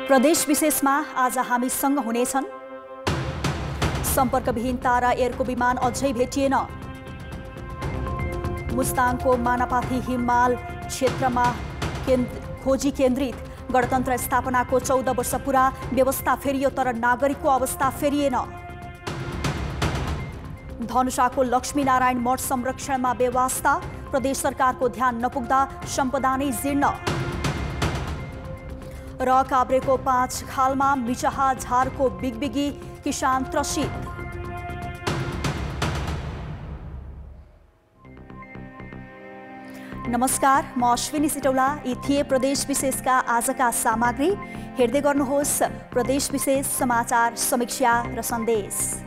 प्रदेश विशेषमा आज हामीसँग हुनेछन् सम्पर्कविहीन तारा एयरको विमान अझै भेटिएन। मुस्ताङको मानापाथी हिमाल क्षेत्रमा खोजी केन्द्रित। गणतन्त्र स्थापनाको 14 वर्ष पुरा, व्यवस्था फेरियो तर नागरिकको अवस्था फेरिएन। धनुषाको लक्ष्मीनारायण मठ संरक्षणमा बेवास्ता, प्रदेश सरकारको ध्यान नपुग्दा सम्पदा नै जीर्ण। र काभ्रेको 5 खालमा मिचहा झारको बिगबिगी, किसान त्रसित। नमस्कार, म अश्विनी सिटौला। यी थिए प्रदेश विशेषका आजका सामग्री। हेर्दै गर्नुहोस् प्रदेश विशेष समाचार समीक्षा र सन्देश।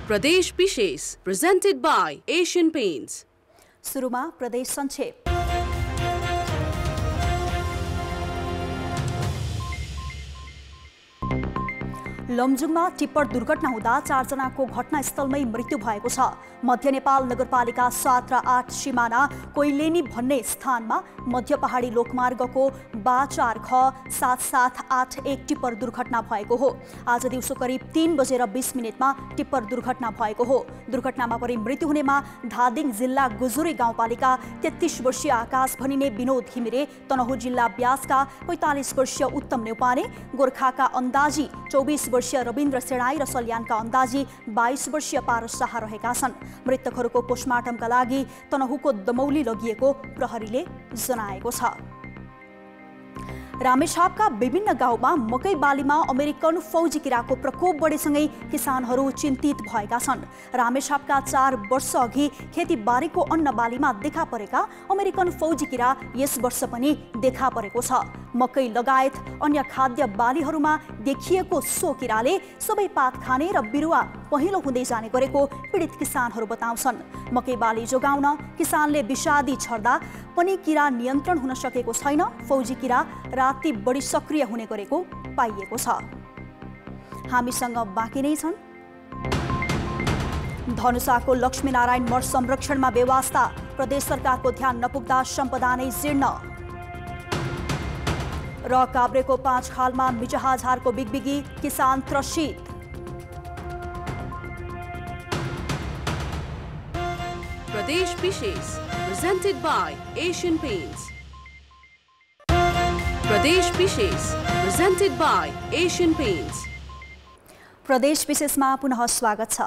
प्रदेश विशेष presented by Asian Paints। सुरुमा प्रदेश संक्षेप। लमजुङमा टिप्पर दुर्घटना हुँदा 4 जनाको घटनास्थलमै मृत्यु भएको छ। मध्य नेपाल नगरपालिका 7 र 8 सिमाना कोइलेनी भन्ने स्थानमा मध्य पहाडी लोकमार्गको 4 ख 7781 टिप्पर दुर्घटना भएको हो। आज दिउँसो करिब 3:20 टिप्पर दुर्घटना भएको हो। दुर्घटनामा परि मृत्यु हुनेमा धादिङ जिल्ला गुजुरी गाउँपालिका 33 वर्षीय आकाश भनिने विनोद घिमिरे, तनहुँ जिल्ला ब्यासका 45 वर्षीय उत्तम नेउपाने, गोर्खाका अन्दाजी 24 वर्षीय रविन्द्र सेणाई र सल्यानका अन्दाजी 22 वर्षीय पारस शाह रहेका छन्। मृतकहरूको पोस्टमार्टमका लागि तनहुँको दमौली लगिएको प्रहरीले जनाएको छ। रामेछापका विभिन्न गाउँमा मकै बालीमा अमेरिकन फौजी किराको प्रकोप बढेसँगै किसानहरू चिन्तित भएका छन्। रामेछापका 4 वर्ष अघि खेतीबारीको अन्न बालीमा देखा परेका अमेरिकन फौजी किरा यस वर्ष पनि देखा परेको छ। मकै लगायत अन्य खाद्य बालीहरूमा देखिएको सो किराले सबै पात खाने र बिरुवा पहिलो हुँदै जाने गरेको पीडित किसानहरू बताउँछन्। मकै बाली जोगाउन किसानले विषादी छर्दा पनि किरा नियन्त्रण हुन सकेको छैन। फौजी किरा राति बढी सक्रिय हुने गरेको पाइएको छ। हामीसँग बाँकी नै छन्। धनुषाको लक्ष्मीनारायण मठ संरक्षणमा बेवास्ता, प्रदेश सरकारको ध्यान नपुग्दा सम्पदा नै जीर्ण। र काभ्रेको 5 खालमा मिचहा झारको बिगबिगी, किसान त्रसित। प्रदेश विशेष presented by Asian Paints। प्रदेश विशेष presented by Asian Paints। प्रदेश विशेषमा पुनः स्वागत छ।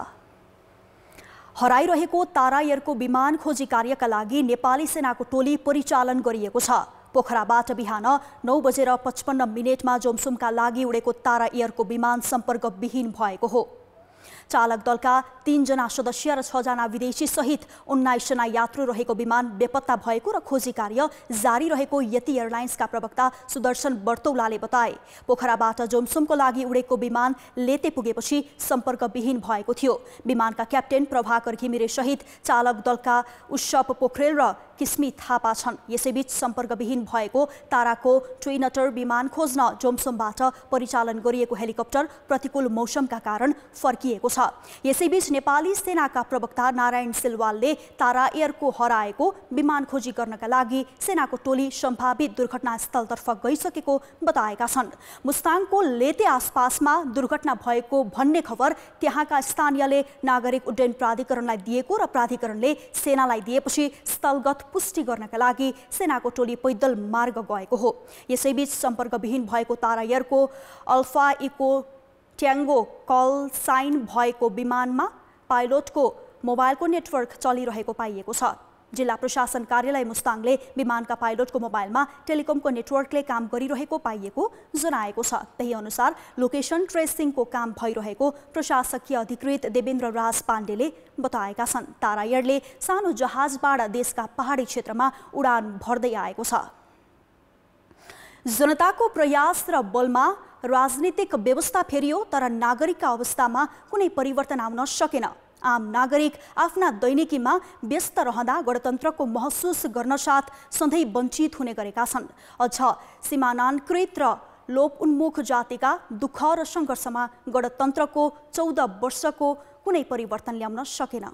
हराइरहेको तारा एयरको विमान खोजी कार्यका लागि नेपाली सेनाको टोली परिचालन गरिएको छ। पोखराबाट बिहान 9:55 जोमसुमका लागि उडेको तारा एयरको विमान सम्पर्कविहीन भएको हो। चालक दलका 3 जना सदस्य र 6 जना विदेशी सहित 19 जना यात्रु रहेको विमान बेपत्ता भएको र खोजी कार्य जारी रहेको यति एयरलाइन्सका प्रवक्ता सुदर्शन बर्तौलाले बताए। पोखराबाट जोमसुमको लागि उडेको विमान लेते पुगेपछि सम्पर्कविहीन भएको थियो। विमानका क्याप्टेन प्रभाकर घिमिरे सहित चालक दलका उशप पोखरेल र किस्मी थापा छन्। यसैबीच सम्पर्कविहीन भएको ताराको ट्विनटर विमान खोज्न जोमसुमबाट परिचालन गरिएको हेलिकप्टर प्रतिकूल मौसमका कारण फर्किएको छ। यसैबीच नेपाली सेनाका प्रवक्ता नारायण सिलवालले तारा एयरको हराएको विमान खोजी गर्नका लागि सेनाको टोली सम्भावित दुर्घटनास्थलतर्फ गइसकेको बताएका छन्। मुस्ताङको लेते आसपासमा दुर्घटना भएको भन्ने खबर त्यहाँका स्थानीयले नागरिक उड्डयन प्राधिकरणलाई दिएको र प्राधिकरणले सेनालाई दिएपछि स्थलगत पुष्टि गर्नका लागि सेनाको टोली पैदल मार्ग गएको हो। यसैबीच सम्पर्कविहीन भएको तारा एयरको अल्फा इको ट्याङ्गो कल साइन भएको विमानमा पाइलटको मोबाइलको नेटवर्क चलिरहेको पाइएको छ। जिल्ला प्रशासन कार्यालय मुस्ताङले विमानका पाइलटको मोबाइलमा टेलिकमको नेटवर्कले काम गरिरहेको पाइएको जनाएको छ। त्यही अनुसार लोकेसन ट्रेसिङको काम भइरहेको प्रशासकीय अधिकृत देवेन्द्र राज पाण्डेले बताएका छन्। तारा एयरले सानो जहाजबाट देशका पहाडी क्षेत्रमा उडान भर्दै आएको छ। जनताको प्रयास र बलमा राजनीतिक व्यवस्था फेरियो तर नागरिकका अवस्थामा कुनै परिवर्तन आउन सकेन। आम नागरिक आफ्ना दैनिकीमा व्यस्त रहँदा गणतन्त्रको महसुस गर्न साथ सधैँ वञ्चित हुने गरेका छन्। अझ सीमानाकृत र लोप उन्मुख जातिका दुःख र सङ्घर्षमा गणतन्त्रको 14 वर्षको कुनै परिवर्तन ल्याउन सकेन।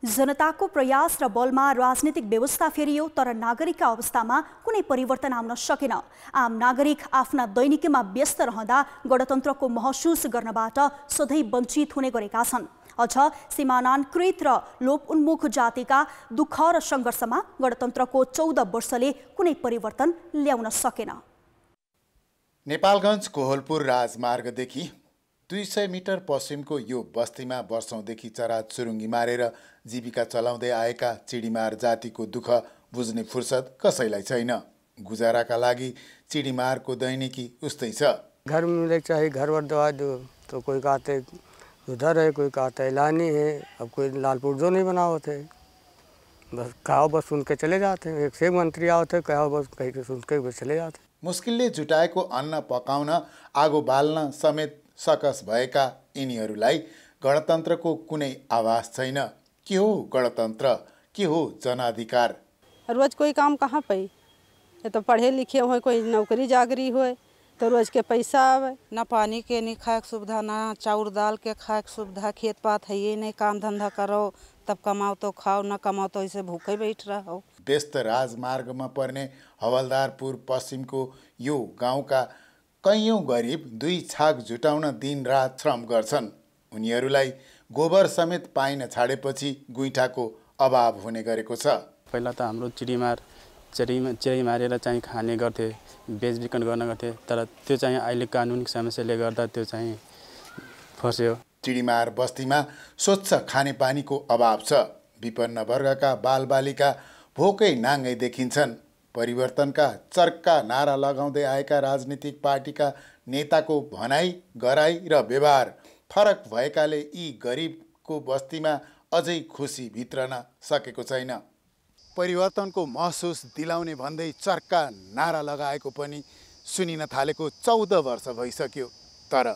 जनताको प्रयास र बलमा राजनीतिक व्यवस्था फेरियो तर नागरिकका अवस्थामा कुनै परिवर्तन आउन सकेन। आम नागरिक आफ्ना दैनिकीमा व्यस्त रहँदा गणतन्त्रको महसुस गर्नबाट सधैँ वञ्चित हुने गरेका छन्। अझ सीमानाकृत र लोप उन्मुख जातिका दुःख र सङ्घर्षमा गणतन्त्रको 14 वर्षले कुनै परिवर्तन ल्याउन सकेन। नेपालगञ्ज कोहलपुर राजमार्गदेखि 200 मिटर पश्चिमको यो बस्तीमा वर्षौंदेखि चराचुरुङ्गी मारेर जीविका चलाउँदै आएका चिडीमार जातिको दुःख बुझ्ने फुर्सद कसैलाई छैन। गुजाराका लागि चिडीमारको दैनिकी उस्तै छ। घर में चाहिए, घर वर दवा दो तो कोई कहते उधर है, कोई कहता है लानी है, अब कोई लालपुर जो नहीं बनाओ थे, बस कहो बस सुन के चले जाते हैं। एक से मंत्री आओ थे, कहो बस कहीं के सुन के बस चले जाते। मुस्किलले जुटाएको अन्न पकाउन आगो बाल्न समेत सकस भएका यिनीहरूलाई गणतन्त्रको कुनै आवाज छैन। के हो गणतन्त्र, के हो जनाधिकार? रोज कोई काम कहाँ पे, ये तो पढ़े लिखे हो, कोई नौकरी जागरी हो तो रोज के पैसा आवे। ना पानी के नहीं खाए सुविधा, ना चाउर दाल के खाए सुविधा, खेत पात है ये नहीं, काम धंधा करो तब कमाओ तो खाओ, ना कमाओ तो ऐसे भूखे बैठ रहो। व्यस्त राजमार्गमा पर्ने हवलदारपुर पश्चिमको यो गाउँका कैयौं गरिब 2 छाक जुटाउन दिन रात श्रम गर्छन्। उनीहरूलाई गोबर समेत पाइन छाडेपछि गुइठाको अभाव हुने गरेको छ। पहिला त हाम्रो चिडी मारेर चाहिँ खाने गर्थे, बेचबिखन गर्न गर्थे, तर त्यो चाहिँ अहिले कानुनिक समस्याले गर्दा त्यो चाहिँ फस्यो। चिडीमार बस्तीमा स्वच्छ खानेपानीको अभाव छ। विपन्न वर्गका बालबालिका भोकै नाङ्गै देखिन्छन्। परिवर्तनका चर्का नारा लगाउँदै आएका राजनीतिक पार्टीका नेताको भनाई, गराई र व्यवहार फरक भएकाले यी गरिबको बस्तीमा अझै खुसी भित्रन सकेको छैन। परिवर्तनको महसुस दिलाउने भन्दै चर्का नारा लगाएको पनि सुनिन थालेको 14 वर्ष भइसक्यो। तर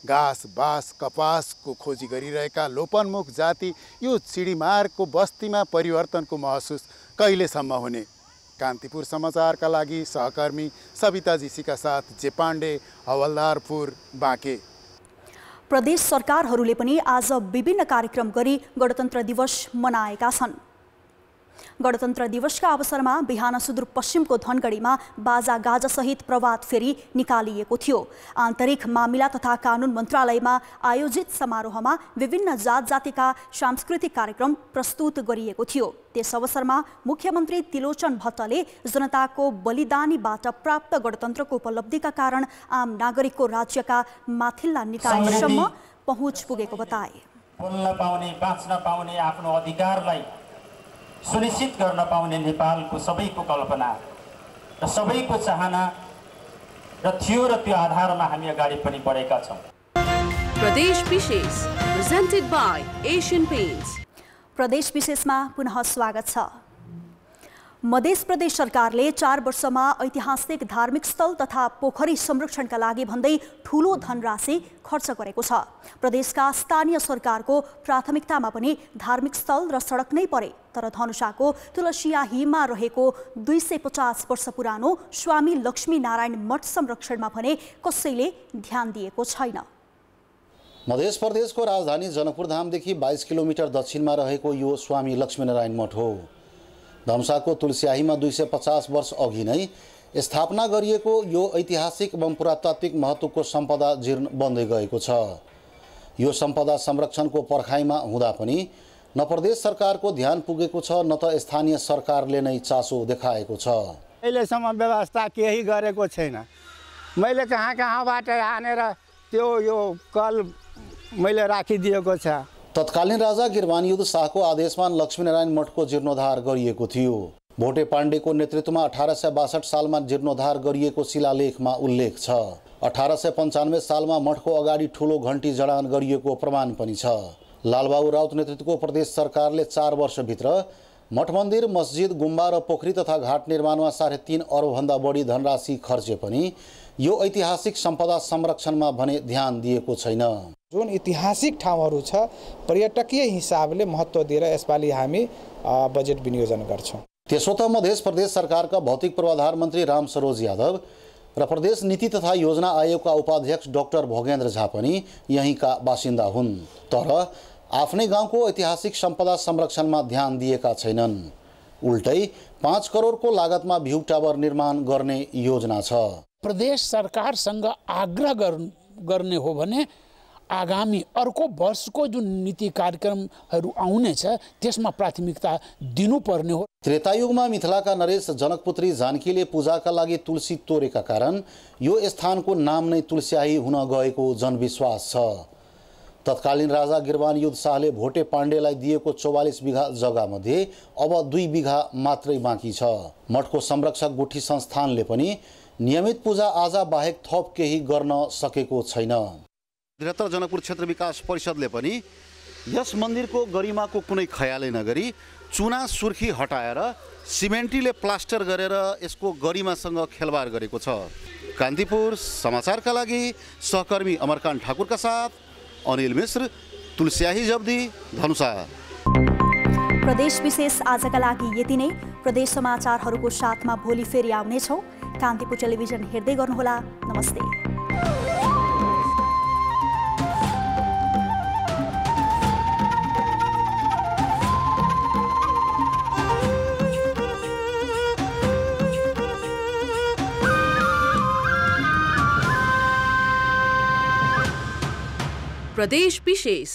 घाँस बाँस कपासको खोजी गरिरहेका लोपन्मुख जाति यो चिडीमारको बस्तीमा परिवर्तनको महसुस कहिलेसम्म हुने? कान्तिपुर समाचारका लागि सहकर्मी सविता जीसीका साथ जे पाण्डे, हवलदारपुर, बाँके। प्रदेश सरकारहरूले पनि आज विभिन्न कार्यक्रम गरी गणतन्त्र दिवस मनाएका छन्। गणतन्त्र दिवसका अवसरमा बिहान सुदूरपश्चिमको धनगढीमा बाजा गाजासहित प्रभात फेरी निकालिएको थियो। आन्तरिक मामिला तथा कानुन मन्त्रालयमा आयोजित समारोहमा विभिन्न जात जातिका सांस्कृतिक कार्यक्रम प्रस्तुत गरिएको थियो। त्यस अवसरमा मुख्यमन्त्री तिलोचन भट्टले जनताको बलिदानीबाट प्राप्त गणतन्त्रको उपलब्धिका कारण आम नागरिकको राज्यका माथिल्ला निकायसम्म पहुँच पुगेको बताए। बोल्न पाउने, बाँच्न पाउने, आफ्नो अधिकारलाई सुनिश्चित गर्न पाउने नेपालको सबैको कल्पना र सबैको चाहना र थियो र त्यो आधारमा हामी अगाडि पनि बढेका छौं। प्रदेश विशेष प्रेजेन्टेड बाइ एशियन पेन्ट्स। प्रदेश विशेषमा पुनः स्वागत छ। मध्य प्रदेश सरकारले 4 वर्षमा ऐतिहासिक धार्मिक स्थल तथा पोखरी संरक्षणका लागि भन्दै ठूलो धनराशि खर्च गरेको छ। प्रदेशका स्थानीय सरकारको प्राथमिकतामा पनि धार्मिक स्थल र सडक नै परे। तर धनुषाको तुलसियाहीमा रहेको 250 वर्ष पुरानो स्वामी लक्ष्मी नारायण मठ संरक्षणमा भने कसैले ध्यान दिएको छैन। मध्य प्रदेशको राजधानी जनकपुर धामदेखि 22 किलोमिटर दक्षिणमा रहेको यो स्वामी लक्ष्मीनारायण मठ हो। धनुषाको तुलसियाहीमा 250 वर्ष अघि नै स्थापना गरिएको यो ऐतिहासिक एवं पुरातात्विक महत्त्वको सम्पदा जीर्ण बन्दै गएको छ। यो सम्पदा संरक्षणको पर्खाइमा हुँदा पनि न प्रदेश सरकारको ध्यान पुगेको छ, न त स्थानीय सरकारले नै चासो देखाएको छ। अहिलेसम्म व्यवस्था केही गरेको छैन। मैले कहाँबाट हानेर त्यो यो कल मैले राखिदिएको छ। तत्कालीन राजा गिरवान युद्ध शाहको आदेशमा लक्ष्मीनारायण मठको जीर्णोद्धार गरिएको थियो। भोटे पाण्डेको नेतृत्वमा 1862 सालमा जीर्णोद्धार गरिएको शिलालेखमा उल्लेख छ। 1895 सालमा मठको अगाडि ठूलो घण्टी जडान गरिएको प्रमाण पनि छ। लालबाबु राउत नेतृत्वको प्रदेश सरकारले 4 वर्षभित्र मठ मन्दिर, मस्जिद, गुम्बा र पोखरी तथा घाट निर्माणमा 3.5 अर्बभन्दा बढी धनराशि खर्चे पनि यो ऐतिहासिक सम्पदा संरक्षणमा भने ध्यान दिएको छैन। जुन ऐतिहासिक ठाउँहरू छ पर्यटकीय हिसाबले महत्त्व दिएर यसपालि हामी बजेट विनियोजन गर्छौँ। त्यसो त मध्य प्रदेश सरकारका भौतिक पूर्वाधार मन्त्री राम सरोज यादव र प्रदेश नीति तथा योजना आयोगका उपाध्यक्ष डाक्टर भोगेन्द्र झा पनि यहीँका बासिन्दा हुन्, तर आफ्नै गाउँको ऐतिहासिक सम्पदा संरक्षणमा ध्यान दिएका छैनन्। उल्टै 5 करोडको लागतमा भ्यू टावर निर्माण गर्ने योजना छ। प्रदेश सरकारसँग आग्रह गर्ने हो भने आगामी अर्को वर्षको जुन नीति कार्यक्रमहरू आउनेछ त्यसमा प्राथमिकता दिनुपर्ने हो। त्रेतायुगमा मिथिलाका नरेश जनकपुत्री जानकीले पूजाका लागि तुलसी तोडेका कारण यो स्थानको नाम नै तुलस्याही हुन गएको जनविश्वास छ। तत्कालीन राजा गिरवान युद्ध शाहले भोटे पाण्डेलाई दिएको 44 बिघा जग्गामध्ये अब 2 बिघा मात्रै बाँकी छ। मठको संरक्षक गुठी संस्थानले पनि नियमित पूजा आजा बाहेक थप केही गर्न सकेको छैन। बृहत्तर जनकपुर क्षेत्र विकास परिषदले पनि यस मन्दिरको गरिमाको कुनै ख्यालै नगरी चुना सुर्खी हटाएर सिमेन्टीले प्लास्टर गरेर यसको गरिमासँग खेलबाड गरेको छ। कान्तिपुर समाचारका लागि सहकर्मी अमरकान्त ठाकुरका साथ अनिल मिश्र, तुलस्याही जब्दी, धनुषा। प्रदेश विशेष आजका लागि यति नै। प्रदेश समाचारहरूको साथमा भोलि फेरि आउनेछौँ। कान्तिपुर टेलिभिजन हेर्दै गर्नुहोला। नमस्ते। प्रदेश विशेष।